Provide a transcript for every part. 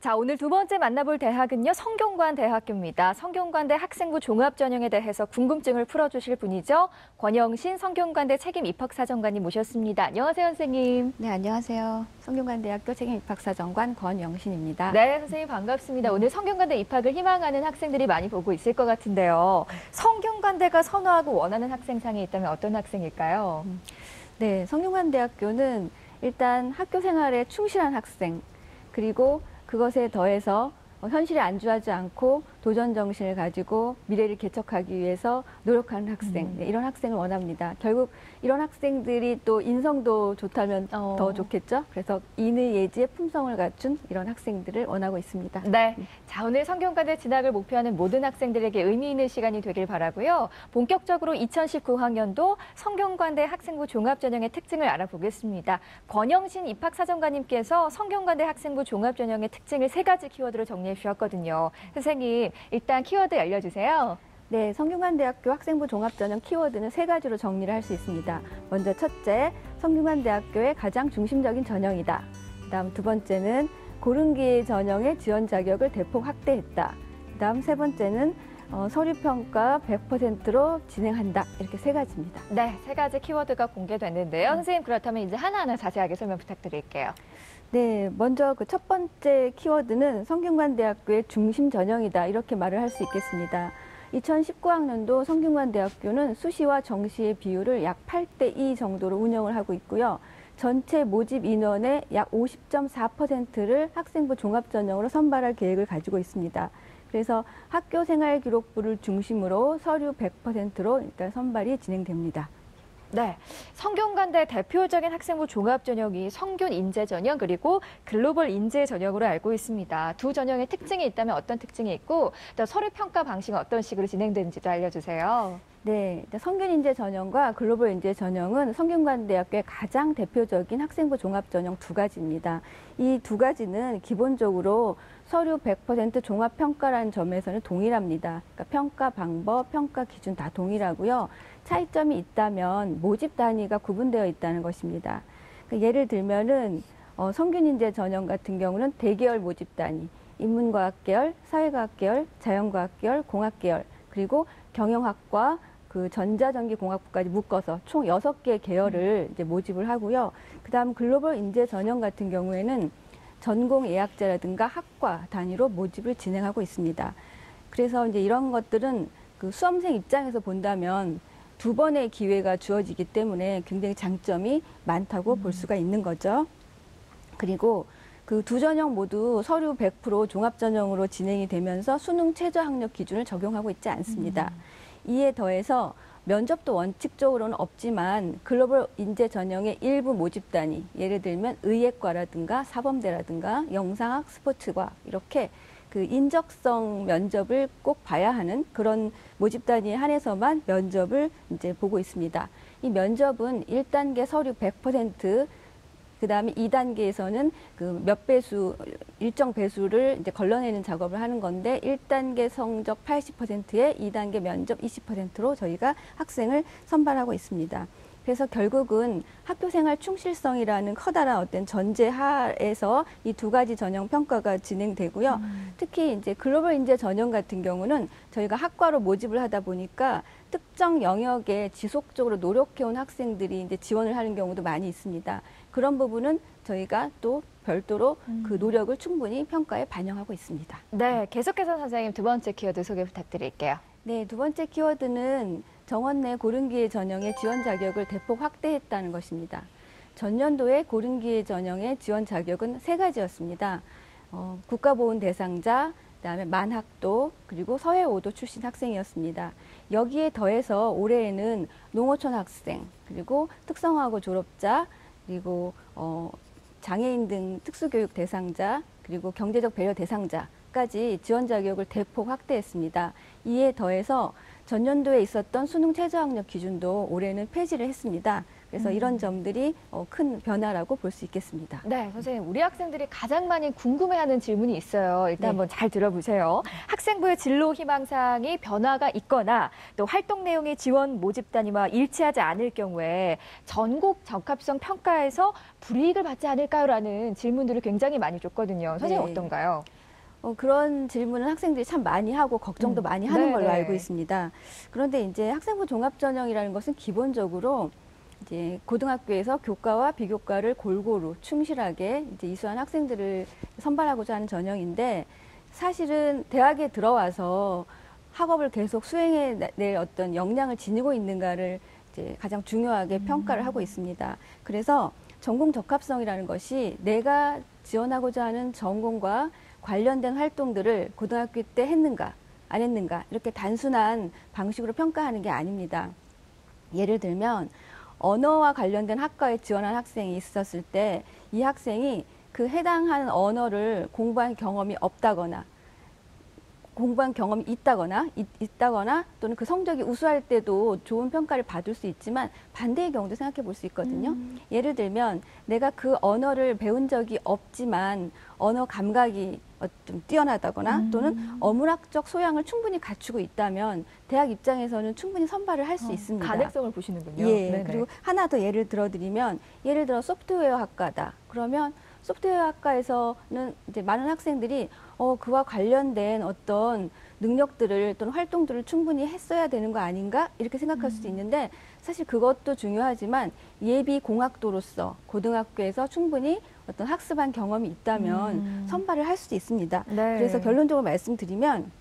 자, 오늘 두 번째 만나볼 대학은요, 성균관대학교입니다. 성균관대 학생부 종합전형에 대해서 궁금증을 풀어주실 분이죠. 권영신 성균관대 책임입학사정관님 모셨습니다. 안녕하세요, 선생님. 네, 안녕하세요. 성균관대학교 책임입학사정관 권영신입니다. 네, 선생님 반갑습니다. 오늘 성균관대 입학을 희망하는 학생들이 많이 보고 있을 것 같은데요. 성균관대가 선호하고 원하는 학생상이 있다면 어떤 학생일까요? 네, 성균관대학교는 일단 학교 생활에 충실한 학생, 그리고 그것에 더해서 현실에 안주하지 않고 도전 정신을 가지고 미래를 개척하기 위해서 노력하는 학생, 네, 이런 학생을 원합니다. 결국 이런 학생들이 또 인성도 좋다면 더 좋겠죠. 그래서 인의 예지의 품성을 갖춘 이런 학생들을 원하고 있습니다. 네, 자, 오늘 성균관대 진학을 목표하는 모든 학생들에게 의미 있는 시간이 되길 바라고요. 본격적으로 2019학년도 성균관대 학생부 종합전형의 특징을 알아보겠습니다. 권영신 입학사정관님께서 성균관대 학생부 종합전형의 특징을 3가지 키워드로 정리해 주셨거든요. 선생님, 일단 키워드 알려주세요. 네, 성균관대학교 학생부 종합전형 키워드는 3가지로 정리를 할 수 있습니다. 먼저 첫째, 성균관대학교의 가장 중심적인 전형이다. 그다음 두 번째는 고른기회 전형의 지원 자격을 대폭 확대했다. 그다음 세 번째는 서류평가 100%로 진행한다. 이렇게 3가지입니다. 네, 3가지 키워드가 공개됐는데요. 선생님, 그렇다면 이제 하나하나 자세하게 설명 부탁드릴게요. 네, 먼저 그 첫 번째 키워드는 성균관대학교의 중심 전형이다. 이렇게 말을 할 수 있겠습니다. 2019학년도 성균관대학교는 수시와 정시의 비율을 약 8대2 정도로 운영을 하고 있고요. 전체 모집 인원의 약 50.4%를 학생부 종합전형으로 선발할 계획을 가지고 있습니다. 그래서 학교생활기록부를 중심으로 서류 100%로 일단 선발이 진행됩니다. 네, 성균관대 대표적인 학생부 종합전형이 성균인재전형 그리고 글로벌 인재전형으로 알고 있습니다. 두 전형의 특징이 있다면 어떤 특징이 있고 또 서류평가 방식은 어떤 식으로 진행되는지도 알려주세요. 네, 성균인재전형과 글로벌 인재전형은 성균관대학교의 가장 대표적인 학생부 종합전형 2가지입니다. 이 2가지는 기본적으로 서류 100% 종합평가라는 점에서는 동일합니다. 그러니까 평가 방법, 평가 기준 다 동일하고요. 차이점이 있다면 모집 단위가 구분되어 있다는 것입니다. 그러니까 예를 들면은 성균인재 전형 같은 경우는 대계열 모집 단위, 인문과학 계열, 사회과학 계열, 자연과학 계열, 공학 계열, 그리고 경영학과 그 전자전기공학부까지 묶어서 총 6개 계열을 이제 모집을 하고요. 그다음 글로벌 인재 전형 같은 경우에는 전공 예약자라든가 학과 단위로 모집을 진행하고 있습니다. 그래서 이제 이런 것들은 그 수험생 입장에서 본다면 2번의 기회가 주어지기 때문에 굉장히 장점이 많다고 볼 수가 있는 거죠. 그리고 그 두 전형 모두 서류 100% 종합전형으로 진행이 되면서 수능 최저학력 기준을 적용하고 있지 않습니다. 이에 더해서 면접도 원칙적으로는 없지만 글로벌 인재 전형의 일부 모집 단위, 예를 들면 의예과라든가 사범대라든가 영상학, 스포츠과 이렇게 그 인적성 면접을 꼭 봐야 하는 그런 모집 단위에 한해서만 면접을 이제 보고 있습니다. 이 면접은 1단계 서류 100%, 그다음에 2단계에서는 그 몇 배수, 일정 배수를 이제 걸러내는 작업을 하는 건데 1단계 성적 80%에 2단계 면접 20%로 저희가 학생을 선발하고 있습니다. 그래서 결국은 학교생활 충실성이라는 커다란 어떤 전제 하에서 이 2가지 전형 평가가 진행되고요. 특히 이제 글로벌 인재 전형 같은 경우는 저희가 학과로 모집을 하다 보니까 특정 영역에 지속적으로 노력해온 학생들이 이제 지원을 하는 경우도 많이 있습니다. 그런 부분은 저희가 또 별도로 그 노력을 충분히 평가에 반영하고 있습니다. 네, 계속해서 선생님 2번째 키워드 소개 부탁드릴게요. 네, 2번째 키워드는 정원 내 고른기회 전형의 지원 자격을 대폭 확대했다는 것입니다. 전년도에 고른기회 전형의 지원 자격은 3가지였습니다. 국가보훈 대상자, 그다음에 만학도, 그리고 서해5도 출신 학생이었습니다. 여기에 더해서 올해에는 농어촌 학생, 그리고 특성화고 졸업자, 그리고 장애인 등 특수교육 대상자, 그리고 경제적 배려 대상자까지 지원 자격을 대폭 확대했습니다. 이에 더해서 전년도에 있었던 수능 최저학력 기준도 올해는 폐지를 했습니다. 그래서 이런 점들이 큰 변화라고 볼 수 있겠습니다. 네, 선생님, 우리 학생들이 가장 많이 궁금해하는 질문이 있어요. 일단 한번 잘 들어보세요. 학생부의 진로 희망사항이 변화가 있거나 또 활동 내용이 지원 모집 단위와 일치하지 않을 경우에 전국 적합성 평가에서 불이익을 받지 않을까요? 라는 질문들을 굉장히 많이 줬거든요. 선생님, 어떤가요? 그런 질문은 학생들이 참 많이 하고 걱정도 많이 하는 걸로 네네. 알고 있습니다. 그런데 이제 학생부 종합전형이라는 것은 기본적으로 이제 고등학교에서 교과와 비교과를 골고루 충실하게 이제 이수한 학생들을 선발하고자 하는 전형인데 사실은 대학에 들어와서 학업을 계속 수행해낼 어떤 역량을 지니고 있는가를 이제 가장 중요하게 평가를 하고 있습니다. 그래서 전공 적합성이라는 것이 내가 지원하고자 하는 전공과 관련된 활동들을 고등학교 때 했는가 안 했는가 이렇게 단순한 방식으로 평가하는 게 아닙니다. 예를 들면 언어와 관련된 학과에 지원한 학생이 있었을 때 이 학생이 그 해당하는 언어를 공부한 경험이 없다거나 공부한 경험이 있다거나 또는 그 성적이 우수할 때도 좋은 평가를 받을 수 있지만 반대의 경우도 생각해 볼 수 있거든요. 예를 들면 내가 그 언어를 배운 적이 없지만 언어 감각이 좀 뛰어나다거나 또는 어문학적 소양을 충분히 갖추고 있다면 대학 입장에서는 충분히 선발을 할 수 있습니다. 가능성을 보시는군요. 예. 네네. 그리고 하나 더 예를 들어드리면 예를 들어 소프트웨어 학과다. 그러면 소프트웨어 학과에서는 이제 많은 학생들이 그와 관련된 어떤 능력들을 또는 활동들을 충분히 했어야 되는 거 아닌가 이렇게 생각할 수도 있는데 사실 그것도 중요하지만 예비 공학도로서 고등학교에서 충분히 어떤 학습한 경험이 있다면 선발을 할 수도 있습니다. 네. 그래서 결론적으로 말씀드리면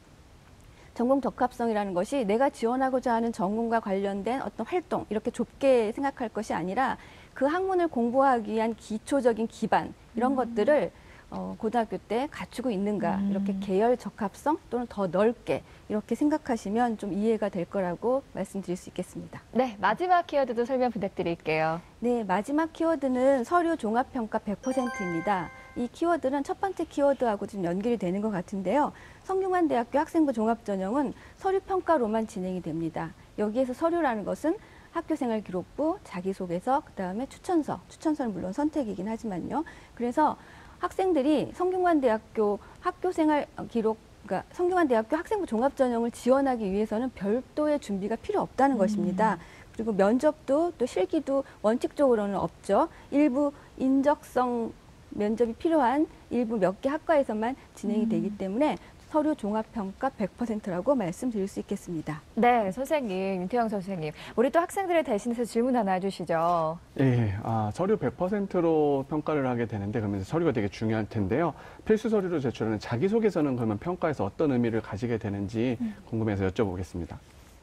전공 적합성이라는 것이 내가 지원하고자 하는 전공과 관련된 어떤 활동 이렇게 좁게 생각할 것이 아니라 그 학문을 공부하기 위한 기초적인 기반 이런 것들을 고등학교 때 갖추고 있는가 이렇게 계열 적합성 또는 더 넓게 이렇게 생각하시면 좀 이해가 될 거라고 말씀드릴 수 있겠습니다. 네, 마지막 키워드도 설명 부탁드릴게요. 네, 마지막 키워드는 서류 종합평가 100%입니다. 이 키워드는 첫 번째 키워드하고 좀 연결이 되는 것 같은데요. 성균관대학교 학생부 종합전형은 서류평가로만 진행이 됩니다. 여기에서 서류라는 것은 학교생활기록부, 자기소개서, 그다음에 추천서는 물론 선택이긴 하지만요. 그래서 학생들이 성균관대학교 학교생활기록 그러니까 성균관대학교 학생부 종합전형을 지원하기 위해서는 별도의 준비가 필요 없다는 것입니다. 그리고 면접도 또 실기도 원칙적으로는 없죠. 일부 인적성 면접이 필요한 일부 몇 개 학과에서만 진행이 되기 때문에 서류 종합평가 100%라고 말씀드릴 수 있겠습니다. 네, 선생님, 윤태영 선생님. 우리 또 학생들을 대신해서 질문 하나 해주시죠. 예, 서류 100%로 평가를 하게 되는데 그러면 서류가 되게 중요할 텐데요. 필수 서류로 제출하는 자기소개서는 그러면 평가에서 어떤 의미를 가지게 되는지 궁금해서 여쭤보겠습니다.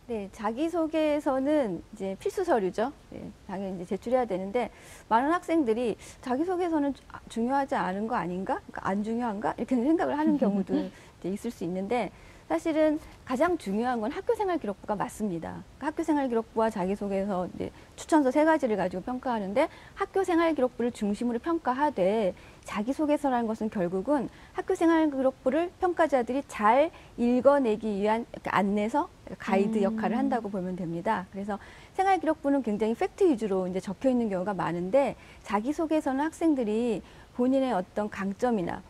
네, 자기소개서는 이제 필수 서류죠. 네, 당연히 이제 제출해야 되는데 많은 학생들이 자기소개서는 중요하지 않은 거 아닌가? 그러니까 안 중요한가? 이렇게 생각을 하는 경우도 이제 있을 수 있는데 사실은 가장 중요한 건 학교생활기록부가 맞습니다. 그러니까 학교생활기록부와 자기소개서, 이제 추천서 3가지를 가지고 평가하는데 학교생활기록부를 중심으로 평가하되 자기소개서라는 것은 결국은 학교생활기록부를 평가자들이 잘 읽어내기 위한 안내서, 가이드 역할을 한다고 보면 됩니다. 그래서 생활기록부는 굉장히 팩트 위주로 이제 적혀 있는 경우가 많은데 자기소개서는 학생들이 본인의 어떤 강점이나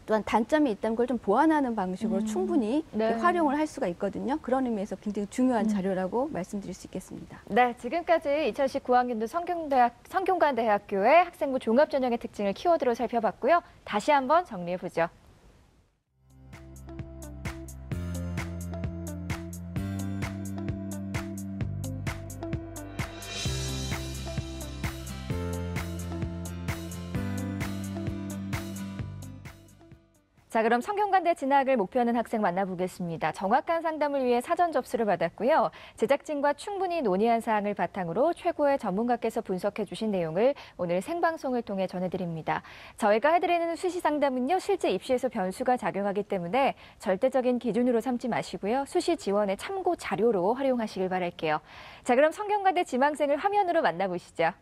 또한 단점이 있다면 그걸 좀 보완하는 방식으로 충분히 네. 활용을 할 수가 있거든요. 그런 의미에서 굉장히 중요한 자료라고 말씀드릴 수 있겠습니다. 네, 지금까지 2019학년도 성균관대학교의 학생부 종합전형의 특징을 키워드로 살펴봤고요. 다시 한번 정리해보죠. 자, 그럼 성균관대 진학을 목표하는 학생 만나보겠습니다. 정확한 상담을 위해 사전 접수를 받았고요. 제작진과 충분히 논의한 사항을 바탕으로 최고의 전문가께서 분석해 주신 내용을 오늘 생방송을 통해 전해드립니다. 저희가 해드리는 수시 상담은요, 실제 입시에서 변수가 작용하기 때문에 절대적인 기준으로 삼지 마시고요. 수시 지원의 참고 자료로 활용하시길 바랄게요. 자, 그럼 성균관대 지망생을 화면으로 만나보시죠.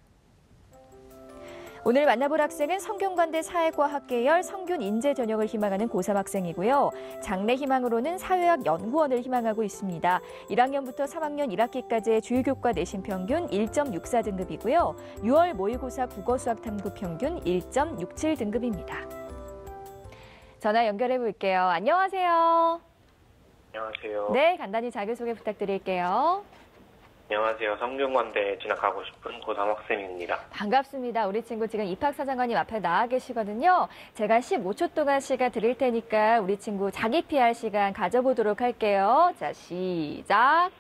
오늘 만나볼 학생은 성균관대 사회과학 계열 성균 인재 전형을 희망하는 고3 학생이고요. 장래 희망으로는 사회학 연구원을 희망하고 있습니다. 1학년부터 3학년 1학기까지의 주요교과 내신 평균 1.64 등급이고요. 6월 모의고사 국어수학 탐구 평균 1.67 등급입니다. 전화 연결해 볼게요. 안녕하세요. 안녕하세요. 네, 간단히 자기소개 부탁드릴게요. 안녕하세요. 성균관대에 진학하고 싶은 고3 학생입니다. 반갑습니다. 우리 친구 지금 입학사정관님 앞에 나와 계시거든요. 제가 15초 동안 시간 드릴 테니까 우리 친구 자기 PR 시간 가져보도록 할게요. 자, 시작.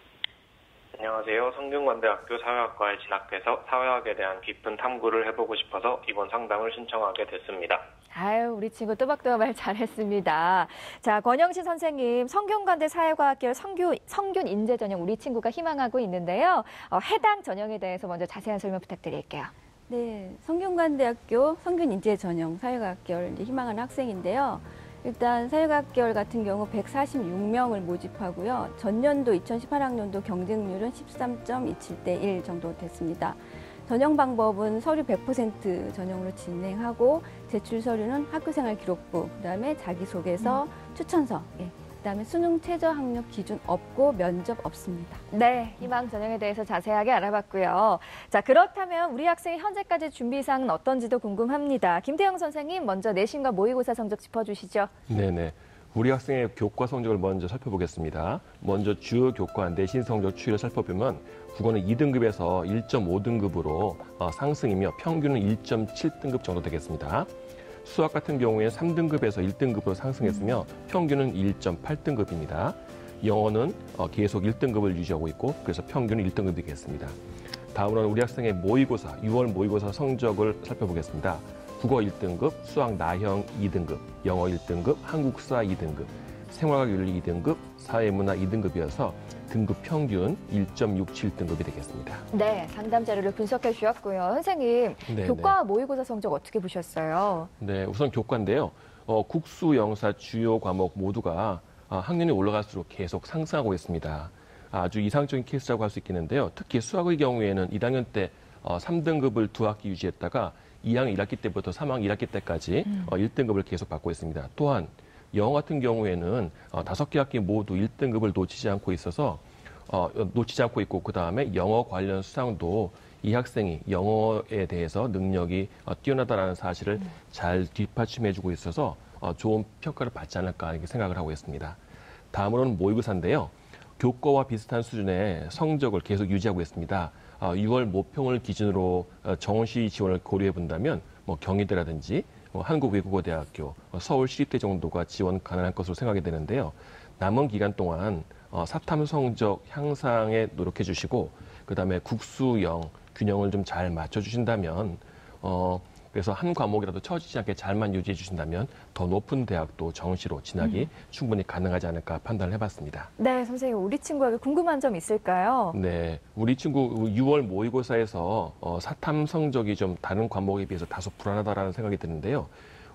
안녕하세요. 성균관대학교 사회학과에 진학해서 사회학에 대한 깊은 탐구를 해보고 싶어서 이번 상담을 신청하게 됐습니다. 아유, 우리 친구 또박또박 말 잘했습니다. 자, 권영신 선생님, 성균관대 사회과학계열 성균 인재 전형 우리 친구가 희망하고 있는데요. 해당 전형에 대해서 먼저 자세한 설명 부탁드릴게요. 네, 성균관대학교 성균인재전형 사회과학계열 희망하는 학생인데요. 일단 사회과학계열 같은 경우 146명을 모집하고요. 전년도 2018학년도 경쟁률은 13.27대 1 정도 됐습니다. 전형 방법은 서류 100% 전형으로 진행하고 제출 서류는 학교생활 기록부, 그다음에 자기소개서, 추천서, 그다음에 수능 최저 학력 기준 없고 면접 없습니다. 네, 희망 전형에 대해서 자세하게 알아봤고요. 자, 그렇다면 우리 학생의 현재까지 준비사항은 어떤지도 궁금합니다. 김태형 선생님, 먼저 내신과 모의고사 성적 짚어주시죠. 네네. 우리 학생의 교과 성적을 먼저 살펴보겠습니다. 먼저 주요 교과 내신 성적 추이를 살펴보면 국어는 2등급에서 1.5등급으로 상승이며 평균은 1.7등급 정도 되겠습니다. 수학 같은 경우에 3등급에서 1등급으로 상승했으며 평균은 1.8등급입니다. 영어는 계속 1등급을 유지하고 있고 그래서 평균은 1등급이 되겠습니다. 다음으로는 우리 학생의 모의고사, 6월 모의고사 성적을 살펴보겠습니다. 국어 1등급, 수학 나형 2등급, 영어 1등급, 한국사 2등급, 생활학 윤리 2등급, 사회문화 2등급이어서 등급 평균 1.67등급이 되겠습니다. 네, 상담 자료를 분석해 주셨고요. 선생님, 네, 교과 모의고사 성적 어떻게 보셨어요? 네, 우선 교과인데요. 국수, 영사 주요 과목 모두가 학년이 올라갈수록 계속 상승하고 있습니다. 아주 이상적인 케이스라고 할 수 있겠는데요. 특히 수학의 경우에는 1학년 때 3등급을 2학기 유지했다가 2학년 1학기 때부터 3학년 1학기 때까지 1등급을 계속 받고 있습니다. 또한 영어 같은 경우에는 5개 학기 모두 1등급을 놓치지 않고 있어서 놓치지 않고 있고 그다음에 영어 관련 수상도 이 학생이 영어에 대해서 능력이 뛰어나다라는 사실을 잘 뒷받침해주고 있어서 좋은 평가를 받지 않을까 이렇게 생각을 하고 있습니다. 다음으로는 모의고사인데요. 교과와 비슷한 수준의 성적을 계속 유지하고 있습니다. 6월 모평을 기준으로 정시 지원을 고려해 본다면 경희대라든지 한국외국어대학교, 서울시립대 정도가 지원 가능할 것으로 생각이 되는데요. 남은 기간 동안 사탐 성적 향상에 노력해 주시고 그다음에 국수영 균형을 좀 잘 맞춰 주신다면 그래서 한 과목이라도 처지지 않게 잘만 유지해 주신다면 더 높은 대학도 정시로 진학이 충분히 가능하지 않을까 판단을 해봤습니다. 네, 선생님, 우리 친구에게 궁금한 점 있을까요? 네, 우리 친구 6월 모의고사에서 사탐 성적이 좀 다른 과목에 비해서 다소 불안하다라는 생각이 드는데요.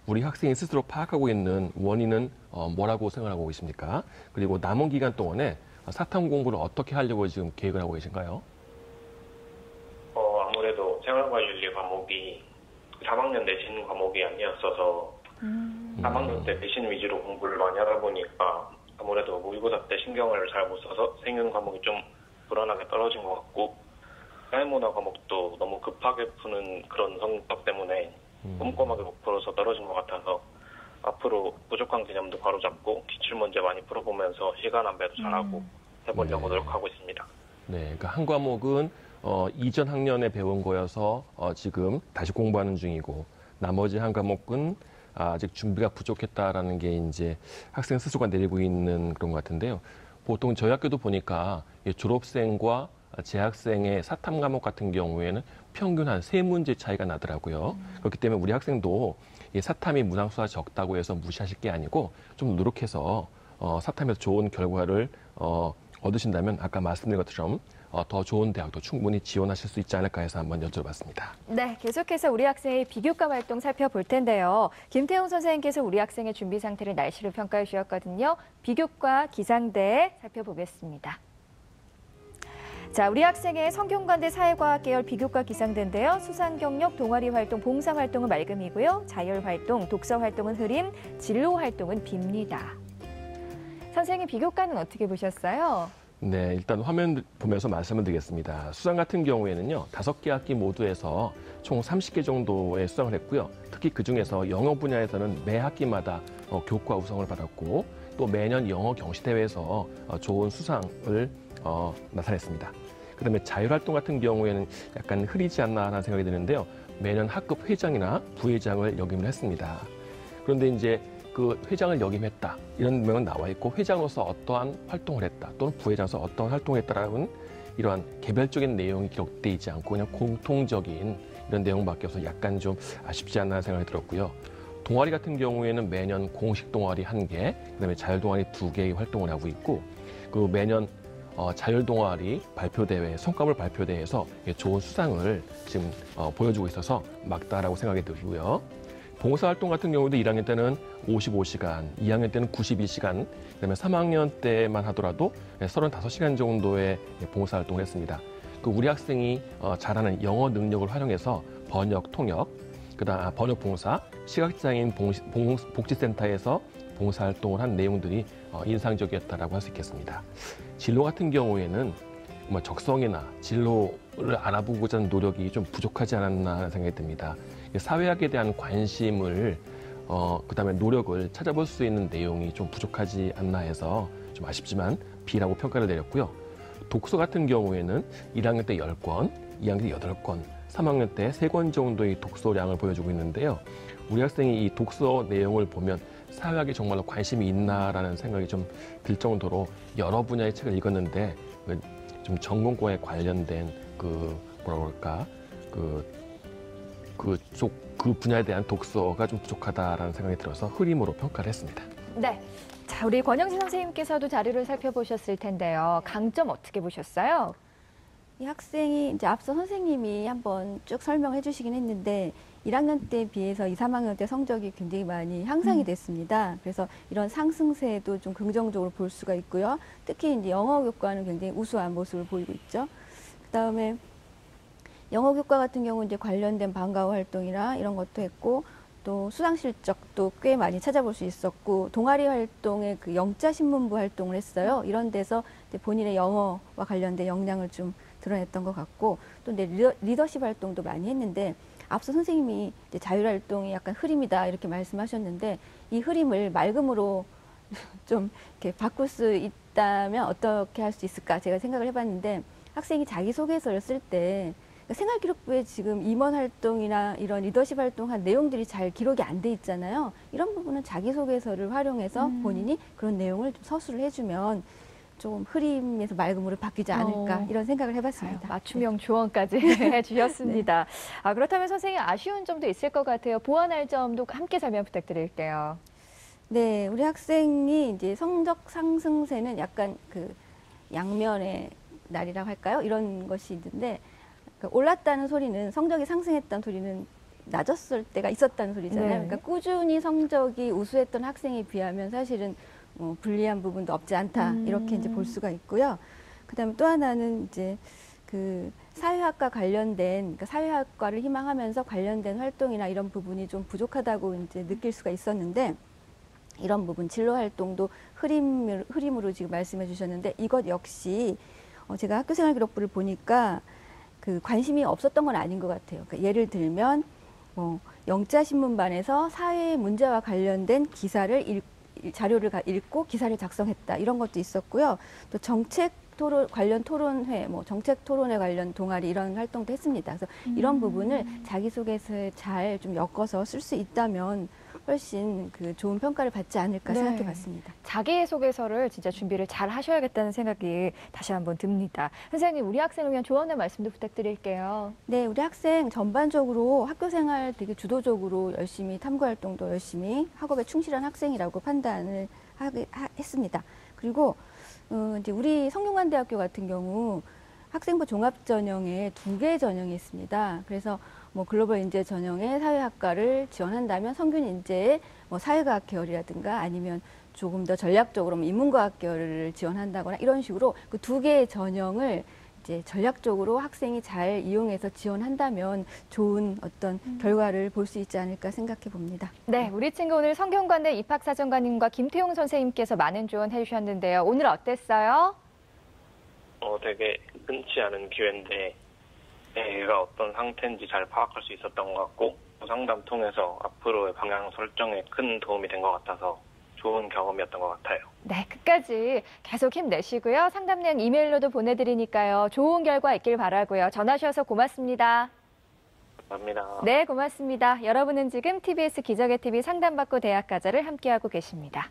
우리 학생이 스스로 파악하고 있는 원인은 뭐라고 생각하고 계십니까? 그리고 남은 기간 동안에 사탐 공부를 어떻게 하려고 지금 계획을 하고 계신가요? 아무래도 생활과 윤리 과목이 3학년 내신 과목이 아니었어서 3학년 때 내신 위주로 공부를 많이 하다 보니까 아무래도 모의고사 때 신경을 잘 못 써서 생긴 과목이 좀 불안하게 떨어진 것 같고 사회문화 과목도 너무 급하게 푸는 그런 성격 때문에 꼼꼼하게 못 풀어서 떨어진 것 같아서 앞으로 부족한 개념도 바로잡고 기출문제 많이 풀어보면서 시간 안배도 잘하고 해보려고 노력하고 있습니다. 네, 그러니까 한 과목은 이전 학년에 배운 거여서 지금 다시 공부하는 중이고 나머지 한 과목은 아직 준비가 부족했다라는 게 이제 학생 스스로가 내리고 있는 그런 것 같은데요. 보통 저희 학교도 보니까 졸업생과 재학생의 사탐 과목 같은 경우에는 평균 한 3문제 차이가 나더라고요. 그렇기 때문에 우리 학생도 이 사탐이 문항수가 적다고 해서 무시하실 게 아니고 좀 노력해서 사탐에서 좋은 결과를 얻으신다면 아까 말씀드린 것처럼 더 좋은 대학도 충분히 지원하실 수 있지 않을까 해서 한번 여쭤봤습니다. 네, 계속해서 우리 학생의 비교과 활동 살펴볼 텐데요. 김태훈 선생님께서 우리 학생의 준비 상태를 날씨로 평가해 주셨거든요. 비교과 기상대 살펴보겠습니다. 자, 우리 학생의 성균관대 사회과학 계열 비교과 기상대인데요. 수상 경력, 동아리 활동, 봉사 활동은 맑음이고요. 자율 활동, 독서 활동은 흐림, 진로 활동은 빕니다. 선생님, 비교과는 어떻게 보셨어요? 네, 일단 화면 보면서 말씀을 드리겠습니다. 수상 같은 경우에는요, 5개 학기 모두에서 총 30개 정도의 수상을 했고요. 특히 그중에서 영어 분야에서는 매 학기마다 교과 우상을 받았고 또 매년 영어 경시대회에서 좋은 수상을 나타냈습니다. 그다음에 자율활동 같은 경우에는 약간 흐리지 않나 하는 생각이 드는데요. 매년 학급 회장이나 부회장을 역임을 했습니다. 그런데 이제 그 회장을 역임했다 이런 명은 나와 있고 회장으로서 어떠한 활동을 했다 또는 부회장으로서 어떠한 활동을 했다라는 이러한 개별적인 내용이 기록되어 있지 않고 그냥 공통적인 이런 내용밖에 없어서 약간 좀 아쉽지 않나 생각이 들었고요. 동아리 같은 경우에는 매년 공식 동아리 1개, 그다음에 자율 동아리 2개의 활동을 하고 있고 그 매년 자율 동아리 발표대회, 성과물 발표대회에서 좋은 수상을 지금 보여주고 있어서 막다라고 생각이 들고요. 봉사활동 같은 경우도 1학년 때는 55시간, 2학년 때는 92시간, 그다음에 3학년 때만 하더라도 35시간 정도의 봉사활동을 했습니다. 그 우리 학생이 잘하는 영어 능력을 활용해서 번역, 통역, 그다음 번역 봉사, 시각장애인 복지센터에서 봉사활동을 한 내용들이 인상적이었다라고 할 수 있겠습니다. 진로 같은 경우에는 정말 적성이나 진로를 알아보고자 하는 노력이 좀 부족하지 않았나 하는 생각이 듭니다. 사회학에 대한 관심을 그다음에 노력을 찾아볼 수 있는 내용이 좀 부족하지 않나 해서 좀 아쉽지만 B라고 평가를 내렸고요. 독서 같은 경우에는 1학년 때 10권, 2학년 때 8권, 3학년 때 3권 정도의 독서량을 보여주고 있는데요. 우리 학생이 이 독서 내용을 보면 사회학에 정말로 관심이 있나라는 생각이 좀 들 정도로 여러 분야의 책을 읽었는데 좀 전공과에 관련된 그 분야에 대한 독서가 좀 부족하다라는 생각이 들어서 흐림으로 평가를 했습니다. 네. 자, 우리 권영진 선생님께서도 자료를 살펴보셨을 텐데요. 강점 어떻게 보셨어요? 이 학생이 이제 앞서 선생님이 한번 쭉 설명해 주시긴 했는데 1학년 때에 비해서 2, 3학년 때 성적이 굉장히 많이 향상이 됐습니다. 그래서 이런 상승세도 좀 긍정적으로 볼 수가 있고요. 특히 이제 영어 교과는 굉장히 우수한 모습을 보이고 있죠. 그다음에 영어 교과 같은 경우는 이제 관련된 방과후 활동이나 이런 것도 했고 또 수상 실적도 꽤 많이 찾아볼 수 있었고 동아리 활동에 그 영자 신문부 활동을 했어요. 이런 데서 이제 본인의 영어와 관련된 역량을 좀 드러냈던 것 같고 또 이제 리더십 활동도 많이 했는데 앞서 선생님이 이제 자율 활동이 약간 흐림이다 이렇게 말씀하셨는데 이 흐림을 맑음으로 좀 이렇게 바꿀 수 있다면 어떻게 할 수 있을까 제가 생각을 해봤는데 학생이 자기소개서를 쓸 때 생활기록부에 지금 임원 활동이나 이런 리더십 활동한 내용들이 잘 기록이 안 돼 있잖아요. 이런 부분은 자기소개서를 활용해서 본인이 그런 내용을 좀 서술을 해주면 좀 흐림에서 맑음으로 바뀌지 않을까 이런 생각을 해봤습니다. 맞춤형 조언까지 해주셨습니다. 네. 아, 그렇다면 선생님 아쉬운 점도 있을 것 같아요. 보완할 점도 함께 설명 부탁드릴게요. 네, 우리 학생이 이제 성적 상승세는 약간 그 양면의 날이라고 할까요? 이런 것이 있는데 그러니까 올랐다는 소리는 성적이 상승했다는 소리는 낮았을 때가 있었다는 소리잖아요. 네. 그러니까 꾸준히 성적이 우수했던 학생에 비하면 사실은 불리한 부분도 없지 않다 이렇게 이제 볼 수가 있고요. 그다음에 또 하나는 이제 그 사회학과 관련된 그러니까 사회학과를 희망하면서 관련된 활동이나 이런 부분이 좀 부족하다고 이제 느낄 수가 있었는데 이런 부분 진로 활동도 흐림으로 지금 말씀해 주셨는데 이것 역시 제가 학교생활 기록부를 보니까 그 관심이 없었던 건 아닌 것 같아요. 그러니까 예를 들면 영자신문반에서 사회 문제와 관련된 자료를 읽고 기사를 작성했다 이런 것도 있었고요. 또 정책 토론 관련 토론회, 정책 토론회 관련 동아리 이런 활동도 했습니다. 그래서 이런 부분을 자기소개서에 잘 좀 엮어서 쓸 수 있다면 훨씬 그 좋은 평가를 받지 않을까 생각해봤습니다. 자기소개서를 진짜 준비를 잘 하셔야겠다는 생각이 다시 한번 듭니다. 선생님, 우리 학생을 위한 조언의 말씀도 부탁드릴게요. 네, 우리 학생 전반적으로 학교생활 되게 주도적으로 열심히 탐구활동도 열심히 학업에 충실한 학생이라고 판단을 했습니다. 그리고 이제 우리 성균관대학교 같은 경우 학생부 종합전형에 2개 전형이 있습니다. 그래서 글로벌 인재 전형에 사회학과를 지원한다면 성균 인재의 사회과학 계열이라든가 아니면 조금 더 전략적으로 인문과학 계열을 지원한다거나 이런 식으로 그 2개의 전형을 이제 전략적으로 학생이 잘 이용해서 지원한다면 좋은 어떤 결과를 볼 수 있지 않을까 생각해 봅니다. 네, 우리 친구 오늘 성균관대 입학사정관님과 김태용 선생님께서 많은 조언 해주셨는데요. 오늘 어땠어요? 되게 흔치 않은 기회인데 얘가 어떤 상태인지 잘 파악할 수 있었던 것 같고 상담 통해서 앞으로의 방향 설정에 큰 도움이 된 것 같아서 좋은 경험이었던 것 같아요. 네, 끝까지 계속 힘내시고요. 상담내용 이메일로도 보내드리니까요. 좋은 결과 있길 바라고요. 전화 주셔서 고맙습니다. 감사합니다. 네, 고맙습니다. 여러분은 지금 TBS 기적의 TV 상담받고 대학가자를 함께하고 계십니다.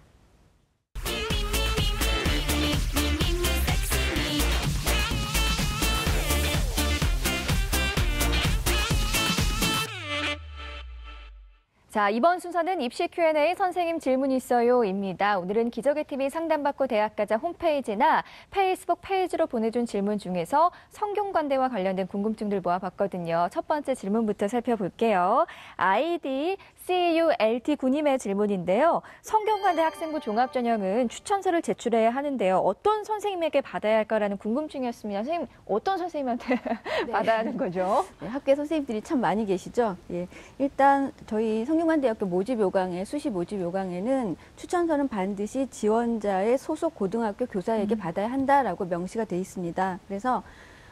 자, 이번 순서는 입시 Q&A 선생님 질문 있어요입니다. 오늘은 기적의 TV 상담받고 대학가자 홈페이지나 페이스북 페이지로 보내준 질문 중에서 성균관대와 관련된 궁금증들 모아봤거든요. 첫 번째 질문부터 살펴볼게요. 아이디 CULT9님의 질문인데요. 성균관대 학생부 종합전형은 추천서를 제출해야 하는데요. 어떤 선생님에게 받아야 할까라는 궁금증이었습니다. 선생님, 어떤 선생님한테 받아야 하는 거죠? 네, 학교에 선생님들이 참 많이 계시죠. 예, 일단 저희 성균관대학교 모집 요강에 수시 모집 요강에는 추천서는 반드시 지원자의 소속 고등학교 교사에게 받아야 한다라고 명시가 돼 있습니다. 그래서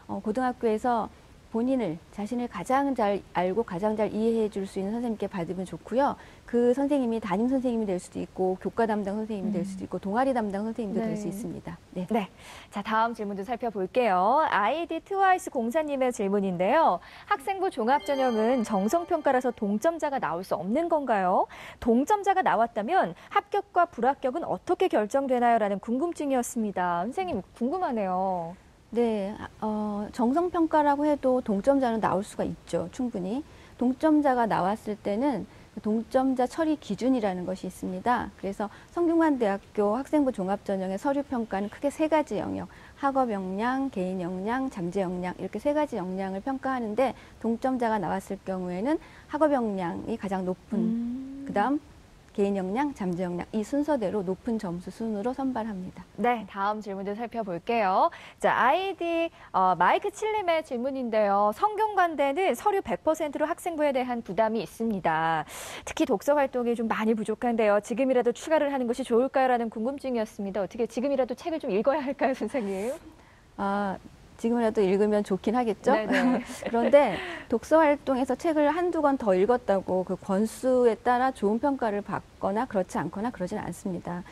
고등학교에서 본인을 자신을 가장 잘 알고 가장 잘 이해해 줄 수 있는 선생님께 받으면 좋고요. 그 선생님이 담임 선생님이 될 수도 있고 교과 담당 선생님이 될 수도 있고 동아리 담당 선생님도 될 수 있습니다. 네. 네. 자, 다음 질문도 살펴볼게요. 아이디 트와이스 공사님의 질문인데요. 학생부 종합전형은 정성평가라서 동점자가 나올 수 없는 건가요? 동점자가 나왔다면 합격과 불합격은 어떻게 결정되나요? 라는 궁금증이었습니다. 선생님, 궁금하네요. 네, 정성평가라고 해도 동점자는 나올 수가 있죠, 충분히. 동점자가 나왔을 때는 동점자 처리 기준이라는 것이 있습니다. 그래서 성균관대학교 학생부 종합전형의 서류평가는 크게 세 가지 영역, 학업 역량, 개인 역량, 잠재 역량 이렇게 세 가지 역량을 평가하는데 동점자가 나왔을 경우에는 학업 역량이 가장 높은, 그다음 개인 역량, 잠재 역량 이 순서대로 높은 점수 순으로 선발합니다. 네, 다음 질문도 살펴볼게요. 자, 아이디 마이크 칠님의 질문인데요. 성균관대는 서류 100%로 학생부에 대한 부담이 있습니다. 특히 독서 활동이 좀 많이 부족한데요. 지금이라도 추가를 하는 것이 좋을까요?라는 궁금증이었습니다. 어떻게 지금이라도 책을 좀 읽어야 할까요, 선생님? 지금이라도 읽으면 좋긴 하겠죠. 네네. 그런데 독서 활동에서 책을 한두 권 더 읽었다고 그 권수에 따라 좋은 평가를 받거나 그렇지 않거나 그러진 않습니다.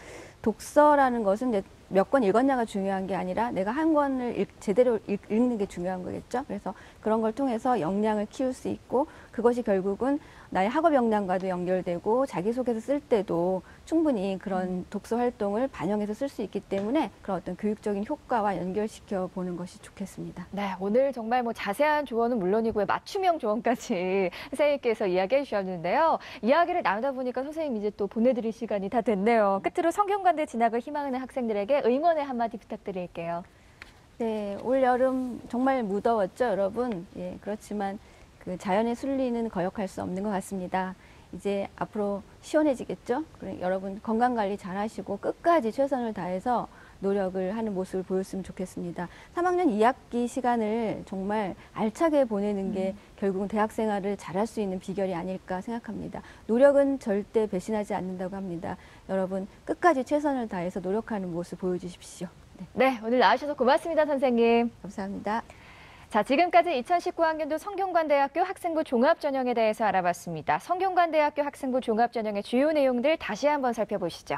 독서라는 것은 이제 몇 권 읽었냐가 중요한 게 아니라 내가 한 권을 제대로 읽는 게 중요한 거겠죠. 그래서 그런 걸 통해서 역량을 키울 수 있고 그것이 결국은 나의 학업 역량과도 연결되고 자기소개서 쓸 때도 충분히 그런 독서 활동을 반영해서 쓸 수 있기 때문에 그런 어떤 교육적인 효과와 연결시켜 보는 것이 좋겠습니다. 네, 오늘 정말 뭐 자세한 조언은 물론이고요. 맞춤형 조언까지 선생님께서 이야기해 주셨는데요. 이야기를 나누다 보니까 선생님 이제 또 보내드릴 시간이 다 됐네요. 끝으로 성균관대 진학을 희망하는 학생들에게 응원의 한마디 부탁드릴게요. 네, 올 여름 정말 무더웠죠, 여러분. 예, 그렇지만 그 자연의 순리는 거역할 수 없는 것 같습니다. 이제 앞으로 시원해지겠죠? 그래, 여러분 건강 관리 잘 하시고 끝까지 최선을 다해서 노력을 하는 모습을 보였으면 좋겠습니다. 3학년 2학기 시간을 정말 알차게 보내는 게 결국은 대학 생활을 잘할 수 있는 비결이 아닐까 생각합니다. 노력은 절대 배신하지 않는다고 합니다. 여러분 끝까지 최선을 다해서 노력하는 모습 보여주십시오. 네, 오늘 나와주셔서 고맙습니다, 선생님. 감사합니다. 자, 지금까지 2019학년도 성균관대학교 학생부 종합전형에 대해서 알아봤습니다. 성균관대학교 학생부 종합전형의 주요 내용들 다시 한번 살펴보시죠.